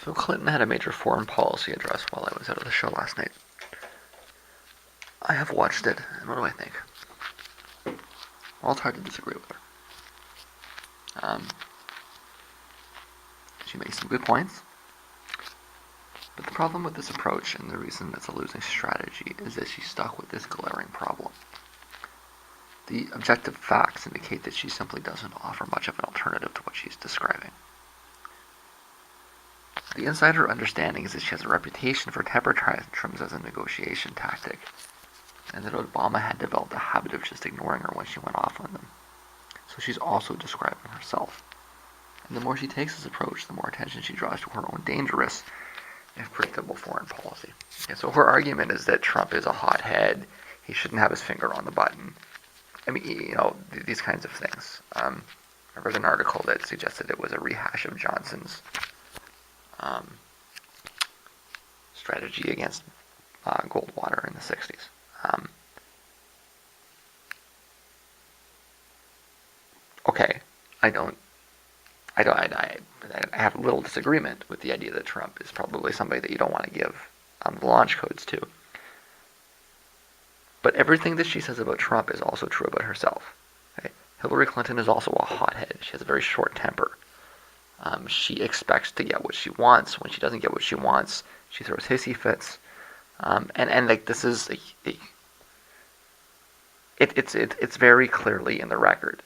So Clinton had a major foreign policy address while I was out of the show last night. I have watched it, and what do I think? Well, it's hard to disagree with her. She makes some good points, but the problem with this approach, and the reason it's a losing strategy, is that she's stuck with this glaring problem. The objective facts indicate that she simply doesn't offer much of an alternative to what she's describing. The insider understanding is that she has a reputation for temper tantrums as a negotiation tactic, and that Obama had developed a habit of just ignoring her when she went off on them. So she's also describing herself. And the more she takes this approach, the more attention she draws to her own dangerous, if predictable, foreign policy. And so her argument is that Trump is a hothead, he shouldn't have his finger on the button. I mean, these kinds of things. I read an article that suggested it was a rehash of Johnson's strategy against Goldwater in the 60s. Okay, I have little disagreement with the idea that Trump is probably somebody that you don't want to give the launch codes to. But everything that she says about Trump is also true about herself. Okay? Hillary Clinton is also a hothead. She has a very short temper. She expects to get what she wants. When she doesn't get what she wants, she throws hissy fits. And like this is it's very clearly in the record.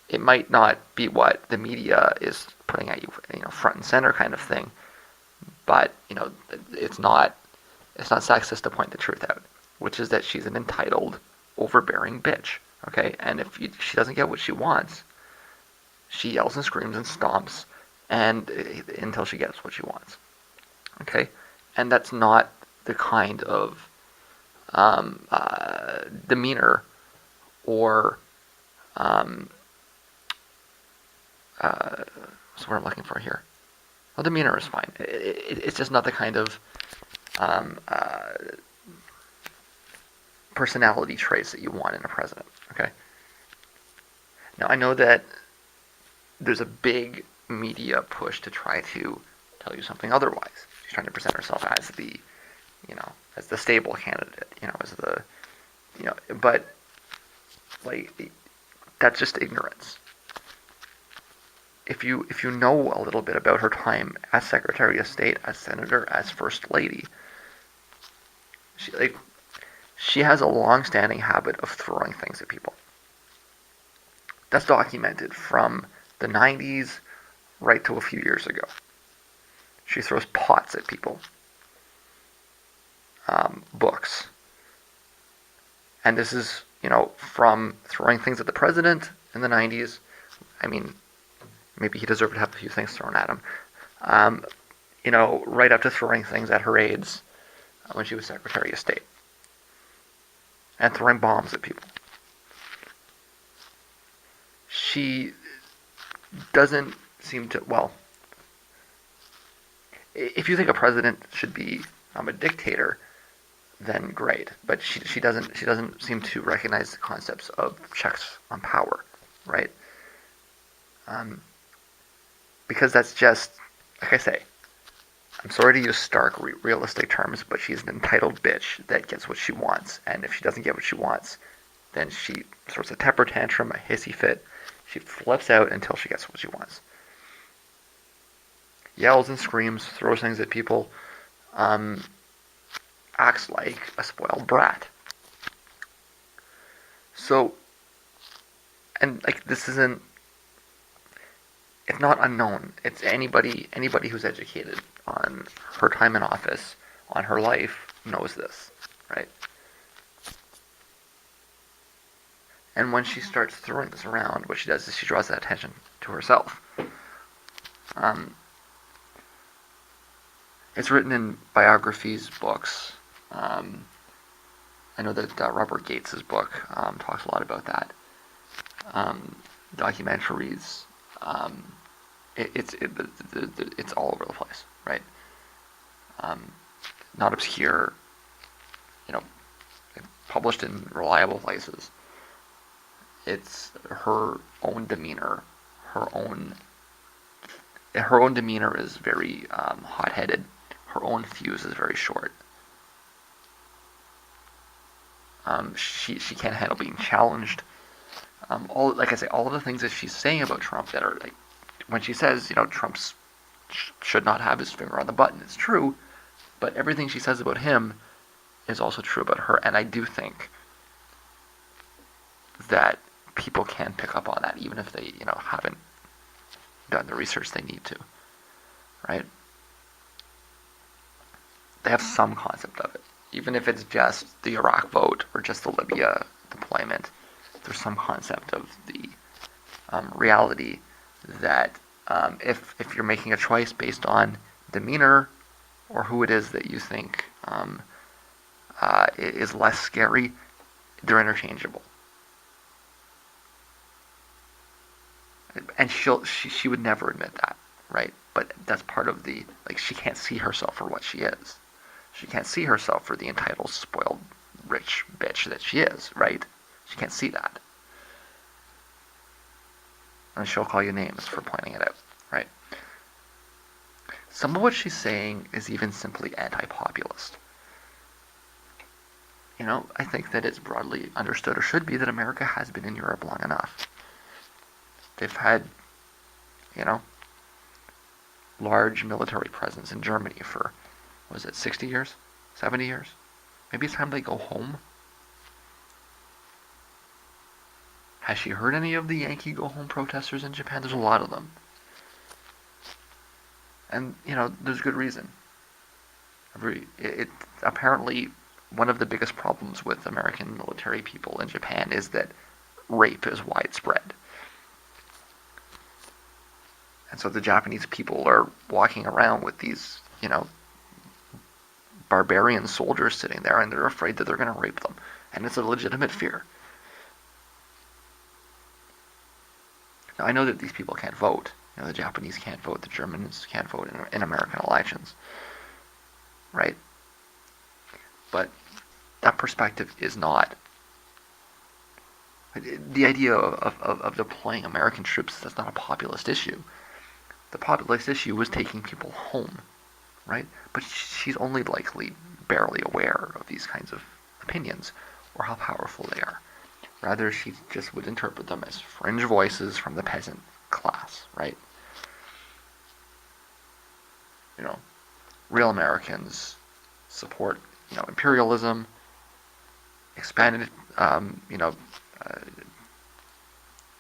It might not be what the media is putting at you, front and center kind of thing, but it's not sexist to point the truth out, which is that she's an entitled, overbearing bitch. Okay, and if she doesn't get what she wants, she yells and screams and stomps, and until she gets what she wants. Okay, and that's not the kind of demeanor or what's what I'm looking for here. Well, demeanor is fine. It's just not the kind of personality traits that you want in a president. Okay. Now I know that there's a big media push to try to tell you something otherwise. She's trying to present herself as the, as the stable candidate, but like that's just ignorance. If you know a little bit about her time as Secretary of State, as Senator, as First Lady, she has a long-standing habit of throwing things at people. That's documented from the 90s right to a few years ago. She throws pots at people, books, and this is from throwing things at the president in the 90s. I mean, maybe he deserved to have a few things thrown at him. Right up to throwing things at her aides when she was Secretary of State. And throwing bombs at people. She doesn't seem to, well, if you think a president should be a dictator, then great. But she doesn't seem to recognize the concepts of checks on power, right? Because that's just, like I say, I'm sorry to use stark, realistic terms, but she's an entitled bitch that gets what she wants. And if she doesn't get what she wants, then she throws a temper tantrum, a hissy fit. She flips out until she gets what she wants. Yells and screams, throws things at people, acts like a spoiled brat. So, and like this isn't, it's not unknown. It's anybody who's educated on her time in office, on her life, knows this, right? And when she starts throwing this around, what she does is she draws that attention to herself. It's written in biographies, books. I know that Robert Gates's book talks a lot about that. Documentaries. It's all over the place, right? Not obscure, published in reliable places. It's her own demeanor, her own her own demeanor is very hot-headed. Her own fuse is very short. She can't handle being challenged. All like I say, all of the things that she's saying about Trump that are like, when she says, Trump should not have his finger on the button, it's true, but everything she says about him is also true about her, and I do think that people can pick up on that, even if they, haven't done the research they need to, right? They have some concept of it, even if it's just the Iraq vote or just the Libya deployment. There's some concept of the reality that if you're making a choice based on demeanor or who it is that you think is less scary, they're interchangeable. And she would never admit that, right? But that's part of the, like, she can't see herself for what she is. She can't see herself for the entitled, spoiled, rich bitch that she is, right? She can't see that. And she'll call you names for pointing it out, right? Some of what she's saying is even simply anti-populist. I think that it's broadly understood, or should be, that America has been in Europe long enough. They've had, large military presence in Germany for, was it 60 years? 70 years? Maybe it's time they go home. Has she heard any of the Yankee go home protesters in Japan? There's a lot of them. And, there's good reason. Apparently, one of the biggest problems with American military people in Japan is that rape is widespread. And so the Japanese people are walking around with these, barbarian soldiers sitting there, and they're afraid that they're going to rape them. And it's a legitimate fear. Now, I know that these people can't vote. The Japanese can't vote. The Germans can't vote in American elections. Right? But that perspective is not. The idea of deploying American troops, that's not a populist issue. The populist issue was taking people home, right? But she's only likely barely aware of these kinds of opinions or how powerful they are. Rather, she just would interpret them as fringe voices from the peasant class, right? Real Americans support, imperialism, expanded,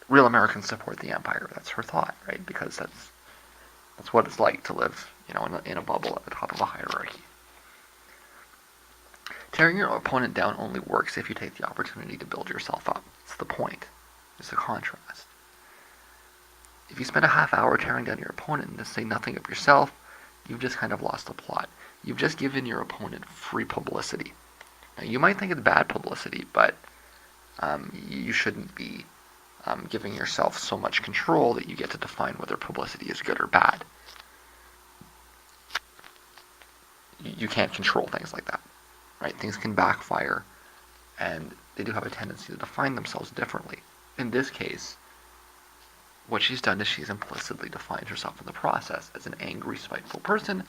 real Americans support the empire. That's her thought, right? Because that's what it's like to live, in a bubble at the top of a hierarchy. Tearing your opponent down only works if you take the opportunity to build yourself up. It's the point. It's the contrast. If you spend a half hour tearing down your opponent and say nothing of yourself, you've just kind of lost the plot. You've just given your opponent free publicity. Now, you might think it's bad publicity, but you shouldn't be giving yourself so much control that you get to define whether publicity is good or bad. You can't control things like that, right? Things can backfire, and they do have a tendency to define themselves differently. In this case, what she's done is she's implicitly defined herself in the process as an angry, spiteful person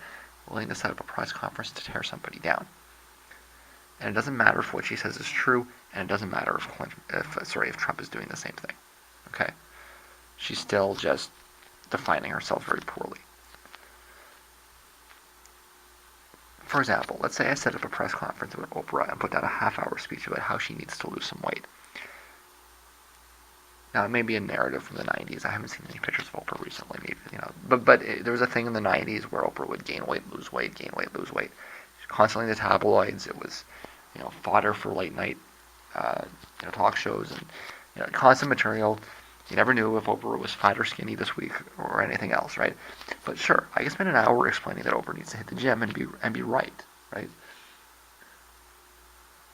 willing to set up a press conference to tear somebody down. And it doesn't matter if what she says is true, and it doesn't matter if Trump is doing the same thing. Okay? She's still just defining herself very poorly. For example, let's say I set up a press conference with Oprah and put out a half-hour speech about how she needs to lose some weight. Now, it may be a narrative from the 90s. I haven't seen any pictures of Oprah recently, maybe, But there was a thing in the 90s where Oprah would gain weight, lose weight, gain weight, lose weight. Constantly in the tabloids. It was, fodder for late night, talk shows, and constant material. You never knew if Oprah was fat or skinny this week or anything else, right? But sure, I can spend an hour explaining that Oprah needs to hit the gym and be right, right?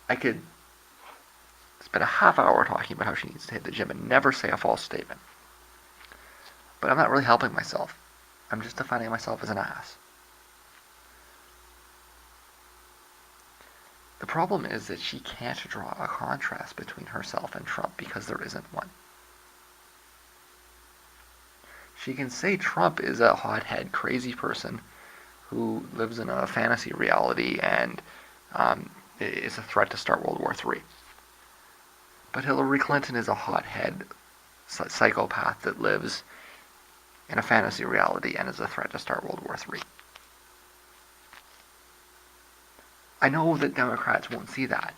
I could spend a half hour talking about how she needs to hit the gym and never say a false statement. But I'm not really helping myself. I'm just defining myself as an ass. The problem is that she can't draw a contrast between herself and Trump because there isn't one. She can say Trump is a hothead, crazy person who lives in a fantasy reality and is a threat to start World War III. But Hillary Clinton is a hothead psychopath that lives in a fantasy reality and is a threat to start World War III. I know that Democrats won't see that.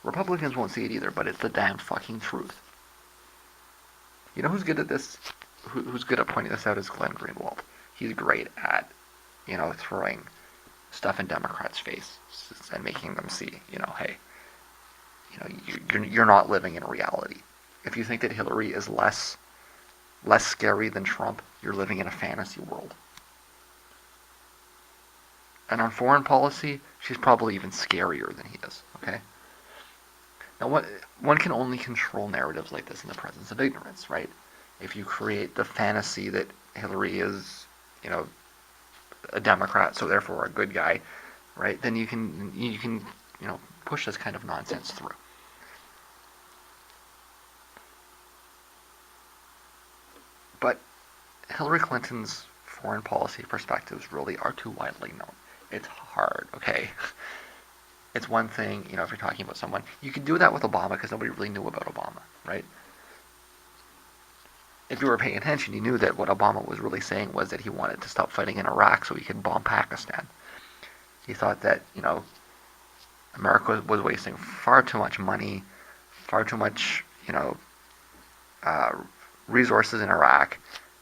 Republicans won't see it either, but it's the damn fucking truth. You know who's good at this? Who's good at pointing this out is Glenn Greenwald. He's great at, throwing stuff in Democrats' face and making them see, hey, you're not living in reality. If you think that Hillary is less scary than Trump, you're living in a fantasy world. And on foreign policy, she's probably even scarier than he is, okay? Now, one can only control narratives like this in the presence of ignorance, right? If you create the fantasy that Hillary is, a Democrat, so therefore a good guy, right? Then you can push this kind of nonsense through. But Hillary Clinton's foreign policy perspectives really are too widely known. It's hard, okay? It's one thing, if you're talking about someone, you could do that with Obama because nobody really knew about Obama, right? If you were paying attention, you knew that what Obama was really saying was that he wanted to stop fighting in Iraq so he could bomb Pakistan. He thought that, America was wasting far too much money, far too much, resources in Iraq,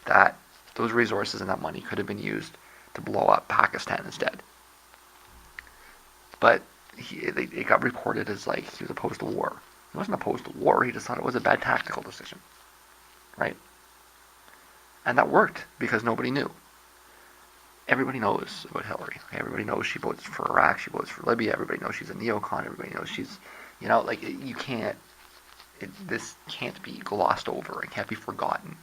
that those resources and that money could have been used to blow up Pakistan instead. But it got reported as like he was opposed to war. He wasn't opposed to war, he just thought it was a bad tactical decision. Right? And that worked because nobody knew. Everybody knows about Hillary. Okay? Everybody knows she votes for Iraq, she votes for Libya, everybody knows she's a neocon, everybody knows she's, you can't, this can't be glossed over, it can't be forgotten.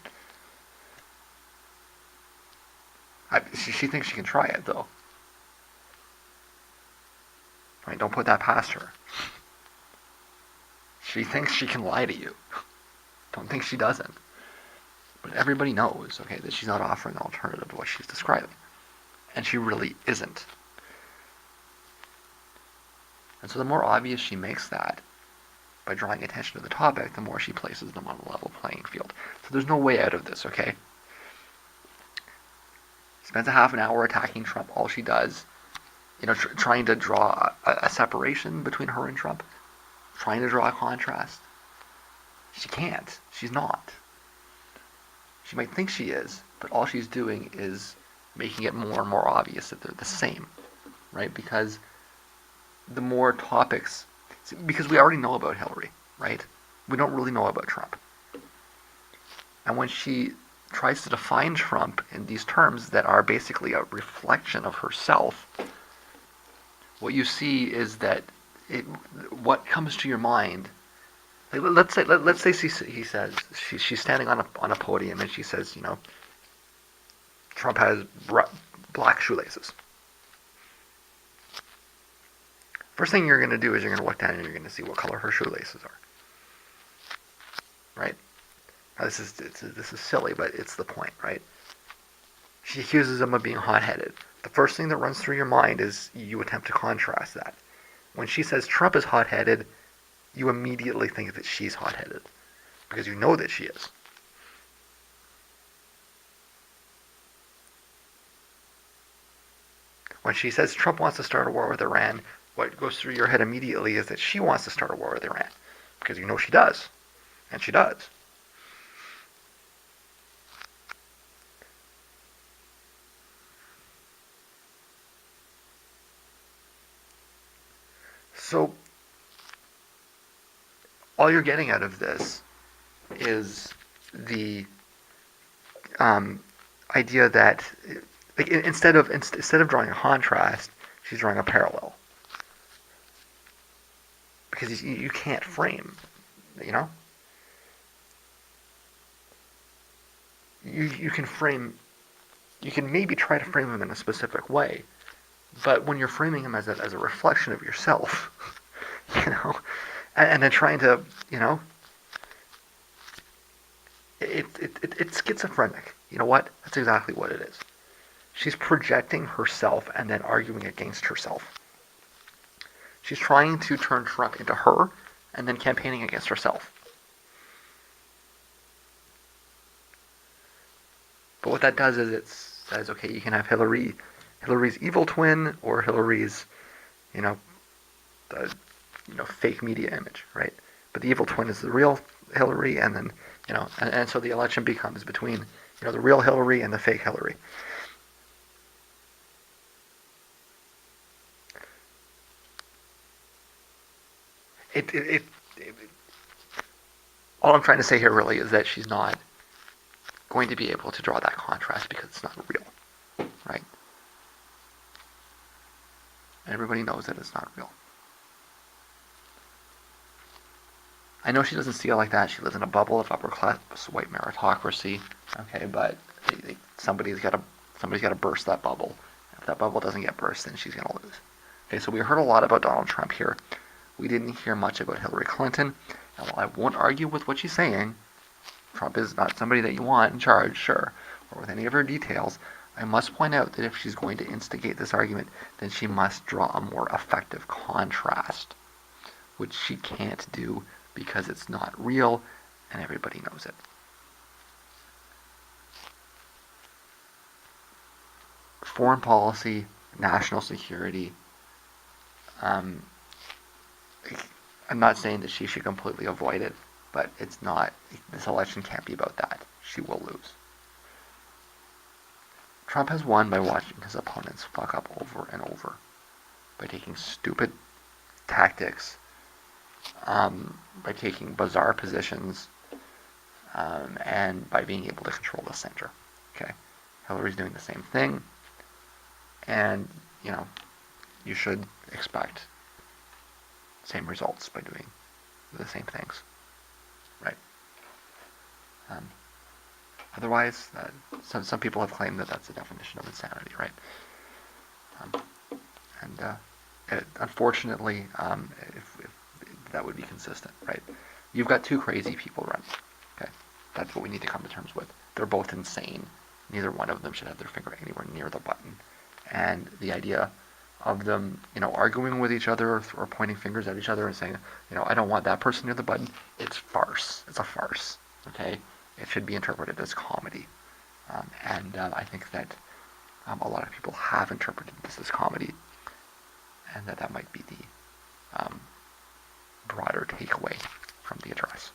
She thinks she can try it, though. Right? Don't put that past her. She thinks she can lie to you. Don't think she doesn't. But everybody knows, okay, that she's not offering an alternative to what she's describing. And she really isn't. And so the more obvious she makes that, by drawing attention to the topic, the more she places them on a level playing field. So there's no way out of this, okay? Spends a half an hour attacking Trump, all she does, trying to draw a separation between her and Trump, trying to draw a contrast. She can't. She's not. She might think she is, but all she's doing is making it more and more obvious that they're the same, right? Because the more topics, because we already know about Hillary, right? We don't really know about Trump. And when she tries to define Trump in these terms that are basically a reflection of herself, what you see is that what comes to your mind. Like, let's say he says she's standing on a podium and she says, Trump has black shoelaces. First thing you're going to do is you're going to look down and you're going to see what color her shoelaces are. Right? Now this is silly, but it's the point, right? She accuses him of being hot-headed. The first thing that runs through your mind is you attempt to contrast that. When she says Trump is hot-headed, you immediately think that she's hot-headed, because you know that she is. When she says Trump wants to start a war with Iran, what goes through your head immediately is that she wants to start a war with Iran, because you know she does, and she does. So, all you're getting out of this is the idea that, like, instead of drawing a contrast, she's drawing a parallel. Because you can't frame, You can frame, you can maybe try to frame him in a specific way, but when you're framing him as a reflection of yourself, and then trying to, it's schizophrenic. You know what? That's exactly what it is. She's projecting herself and then arguing against herself. She's trying to turn Trump into her and then campaigning against herself. But what that does is it says, okay, you can have Hillary's evil twin or Hillary's, you know, fake media image, right? But the evil twin is the real Hillary, and then, and so the election becomes between, the real Hillary and the fake Hillary. All I'm trying to say here really is that she's not going to be able to draw that contrast because it's not real, right? Everybody knows that it's not real. I know she doesn't see it like that. She lives in a bubble of upper class white meritocracy. Okay, but somebody's got to burst that bubble. If that bubble doesn't get burst, then she's gonna lose. Okay, so we heard a lot about Donald Trump here. We didn't hear much about Hillary Clinton. And while I won't argue with what she's saying, Trump is not somebody that you want in charge, sure, or with any of her details. I must point out that if she's going to instigate this argument, then she must draw a more effective contrast, which she can't do because it's not real and everybody knows it. Foreign policy, national security. I'm not saying that she should completely avoid it, but it's not. This election can't be about that. She will lose. Trump has won by watching his opponents fuck up over and over, by taking stupid tactics, by taking bizarre positions, and by being able to control the center. Okay, Hillary's doing the same thing, and you should expect same results by doing the same things, right? Otherwise, some people have claimed that that's the definition of insanity, right? Unfortunately, if that would be consistent, right? You've got two crazy people running. Okay, that's what we need to come to terms with. They're both insane. Neither one of them should have their finger anywhere near the button. And the idea of them, arguing with each other or pointing fingers at each other and saying, I don't want that person near the button, it's farce. It's a farce. Okay, it should be interpreted as comedy, and I think that a lot of people have interpreted this as comedy, and that might be the broader takeaway from the address.